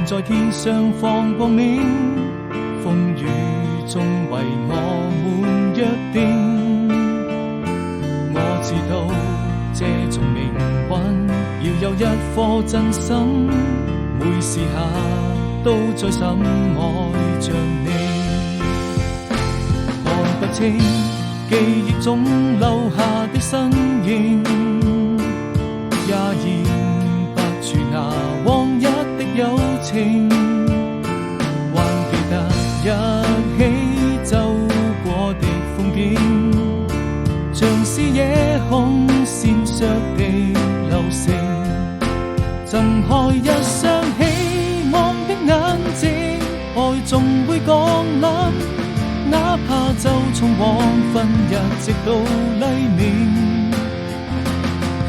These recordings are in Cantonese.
還在天上放光明，風雨中為我們約定。我知道這種命運要有一顆真心，每時刻都在深愛着你。看不清記憶中留下的身影，也驗不出那往日的友情，還記得一起走過的風景，像是夜空閃爍的流星，睜開一雙希望的眼睛，愛總會降臨，哪怕就從黃昏一直到黎明。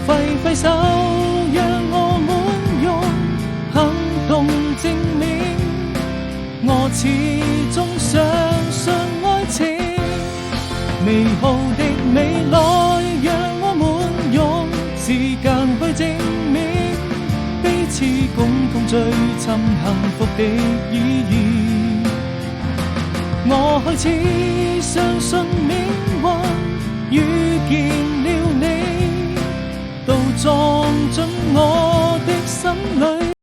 揮揮手，讓我們用行動證明，我始終相信愛情。美好的未來，讓我們用時間去證明，彼此共同追尋幸福的意義。我開始相信命運，遇見了你，都撞進我的心裏。